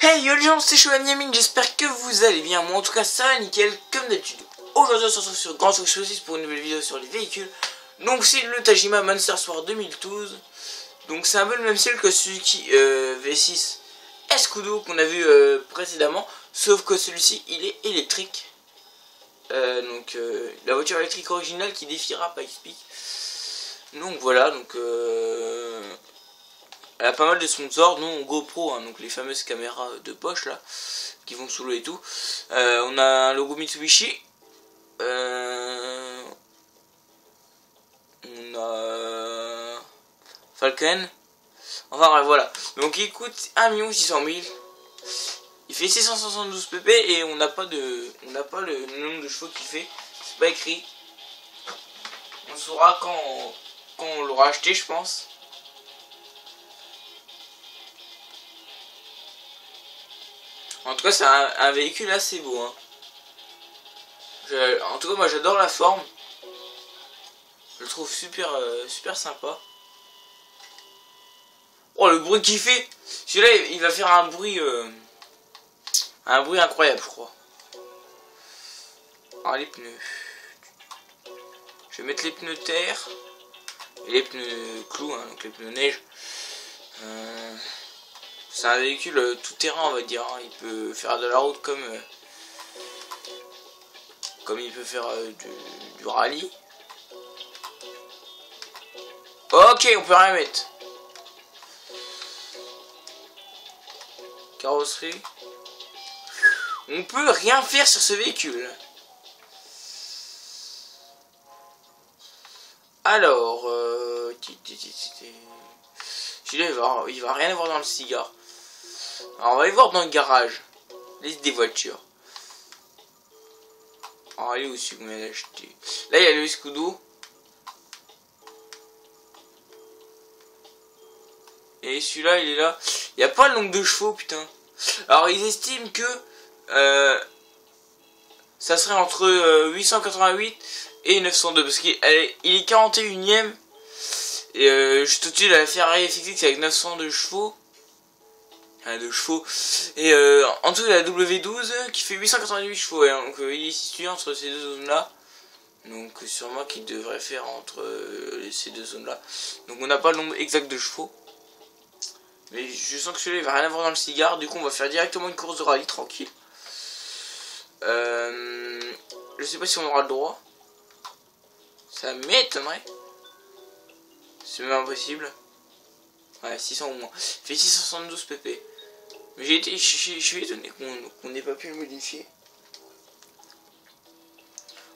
Hey yo les gens, c'est Showan Gaming, j'espère que vous allez bien. Moi en tout cas ça va nickel comme d'habitude. Aujourd'hui on se retrouve sur Grand Truck 6 pour une nouvelle vidéo sur les véhicules. Donc c'est le Tajima Monster Sport 2012. Donc c'est un peu le même style que Suzuki V6 Escudo qu'on a vu précédemment. Sauf que celui-ci il est électrique. La voiture électrique originale qui défiera pas XP. Donc voilà, elle a pas mal de sponsors, dont GoPro, hein, donc les fameuses caméras de poche là, qui vont sous l'eau et tout. On a un logo Mitsubishi. On a Falcon. Enfin voilà. Donc il coûte 1 600 000. Il fait 672 pp et on n'a pas le nombre de chevaux qu'il fait. C'est pas écrit. On saura quand on l'aura acheté, je pense. En tout cas, c'est un véhicule assez beau. Hein. En tout cas, moi j'adore la forme. Je le trouve super sympa. Oh, le bruit qu'il fait! Celui-là, il va faire un bruit incroyable, je crois. Alors, les pneus. Je vais mettre les pneus terre et les pneus clous, hein, donc les pneus neige. C'est un véhicule tout terrain, on va dire. Hein. Il peut faire de la route comme il peut faire du rallye. Ok, on peut rien mettre. Carrosserie. On peut rien faire sur ce véhicule. Alors, celui-là, il va rien avoir dans le cigare. Alors, on va aller voir dans le garage. Liste des voitures. Alors, elle est aussi combien elle a acheté. Là, il y a le Escudo. Et celui-là, il est là. Il n'y a pas le nombre de chevaux, putain. Alors, ils estiment que ça serait entre 888 et 902. Parce qu'il est 41ème. Et juste au-dessus de la Ferrari FXX avec 902 chevaux. Et en dessous de la W12 qui fait 888 chevaux. Et donc il est situé entre ces deux zones là. Donc sûrement qu'il devrait faire entre ces deux zones là. Donc on n'a pas le nombre exact de chevaux. Mais je sens que celui-là il va rien avoir dans le cigare. Du coup on va faire directement une course de rallye tranquille. Je sais pas si on aura le droit. Ça m'étonnerait. C'est même impossible. Ouais, 600 au moins. Il fait 672 pp. Mais je suis étonné qu'on n'ait pas pu le modifier.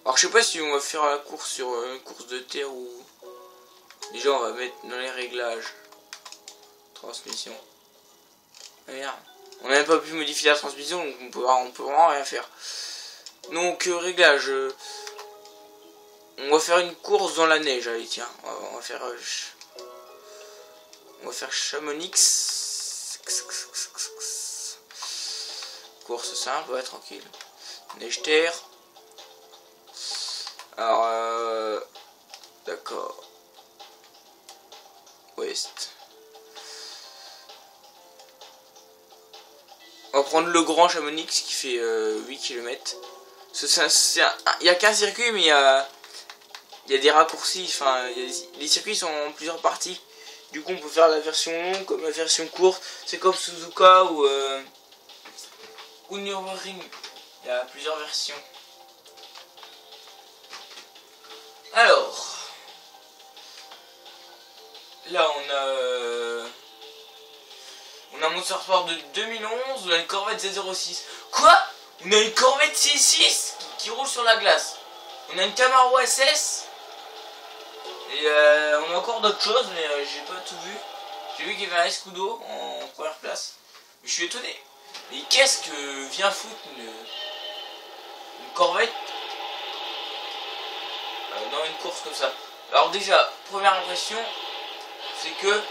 Alors je sais pas si on va faire la course sur une course de terre ou... Déjà on va mettre dans les réglages. Transmission. Ah merde. On n'a même pas pu modifier la transmission, donc on peut vraiment rien faire. Donc réglage. On va faire une course dans la neige. Allez tiens, on va faire Chamonix. Course simple, ouais, tranquille. Neige terre. Alors, d'accord. Ouest. On va prendre le grand Chamonix qui fait 8 km. Il n'y a qu'un circuit, mais il y a des raccourcis. Enfin, les circuits sont en plusieurs parties. Du coup, on peut faire la version longue comme la version courte. C'est comme Suzuka ou Nürburgring. Il y a plusieurs versions. Alors, là on a un Monster Sport de 2011. On a une Corvette Z06. Quoi? On a une Corvette C6 qui roule sur la glace. On a une Camaro SS. Et on a encore d'autres choses, mais j'ai pas tout vu. J'ai vu qu'il y avait un Escudo en première place. Mais je suis étonné. Mais qu'est-ce que vient foutre une Corvette dans une course comme ça? Alors déjà, première impression, c'est que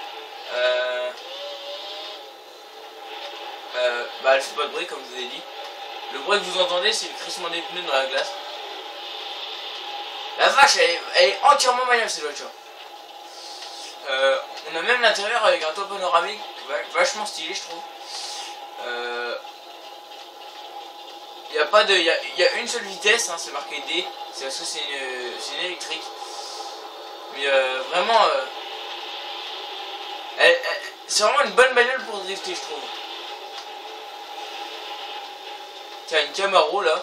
elle fait pas de bruit comme je vous ai dit. Le bruit que vous entendez, c'est le crissement des pneus dans la glace. La vache, elle est entièrement maniable cette voiture. On a même l'intérieur avec un toit panoramique vachement stylé, je trouve. Il y a pas de, il y a une seule vitesse, hein, c'est marqué D, c'est parce que c'est une électrique. Mais vraiment, c'est vraiment une bonne bagnole pour drifter, je trouve. Tiens, une Camaro là.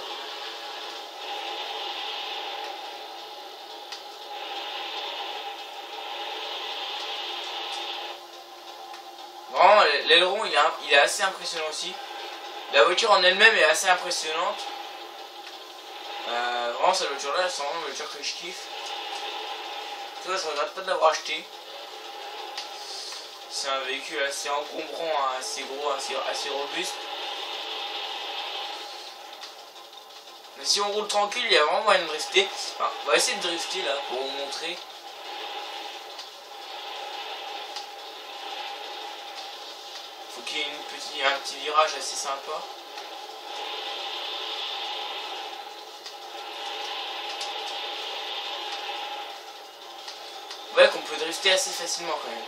Vraiment, l'aileron il est assez impressionnant aussi. La voiture en elle-même est assez impressionnante. Vraiment, cette voiture là, c'est vraiment une voiture que je kiffe. Tu vois, je regrette pas de l'avoir acheté. C'est un véhicule assez encombrant, hein, assez gros, assez robuste. Mais si on roule tranquille, il y a vraiment moyen de drifter. Enfin, on va essayer de drifter là pour vous montrer. Faut qu'il y ait un petit virage assez sympa. Ouais, qu'on peut drifter assez facilement quand même.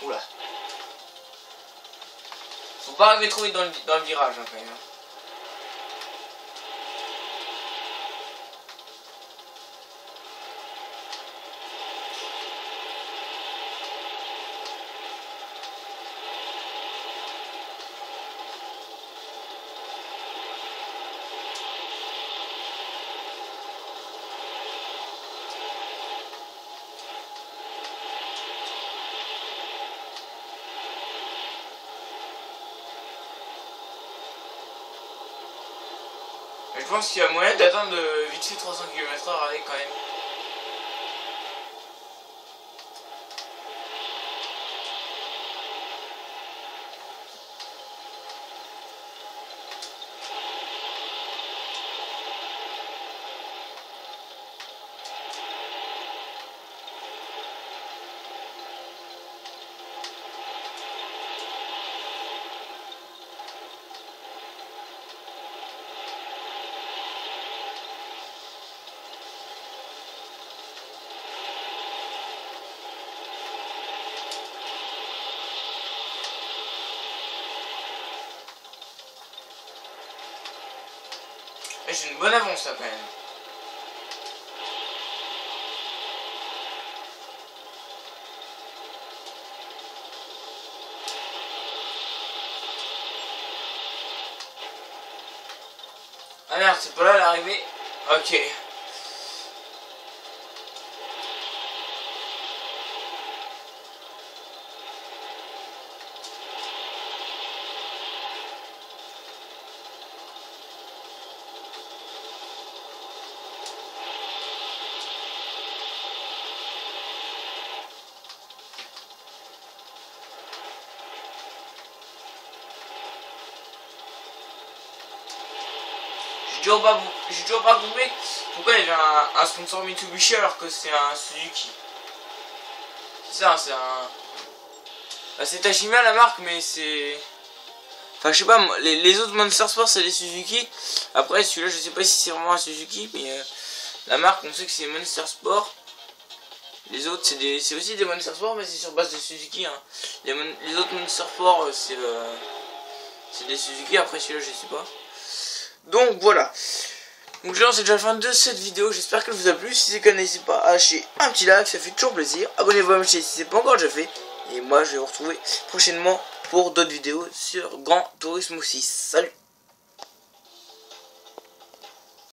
Oula. Faut pas arriver trop vite dans le virage hein, quand même. Je pense qu'il y a moyen d'atteindre vite fait 300 km/h avec quand même. J'ai une bonne avance là quand même. Ah merde, c'est pas là l'arrivée. Ok. J'ai toujours pas compris pourquoi il y avait un sponsor Mitsubishi alors que c'est un Suzuki. C'est ça, c'est un... Bah, c'est Tajima la marque, mais c'est... Enfin, je sais pas, les autres Monster Sport c'est des Suzuki. Après, celui-là, je sais pas si c'est vraiment un Suzuki, mais la marque, on sait que c'est Monster Sport. Les autres, c'est aussi des Monster Sport, mais c'est sur base de Suzuki. Hein. Les autres Monster Sport, c'est des Suzuki. Après, celui-là, je sais pas. Donc voilà. Donc là c'est déjà la fin de cette vidéo. J'espère qu'elle vous a plu. Si c'est le cas, n'hésitez pas à lâcher un petit like, ça fait toujours plaisir. Abonnez-vous à ma chaîne si c'est pas encore déjà fait. Et moi je vais vous retrouver prochainement pour d'autres vidéos sur Gran Turismo 6. Salut.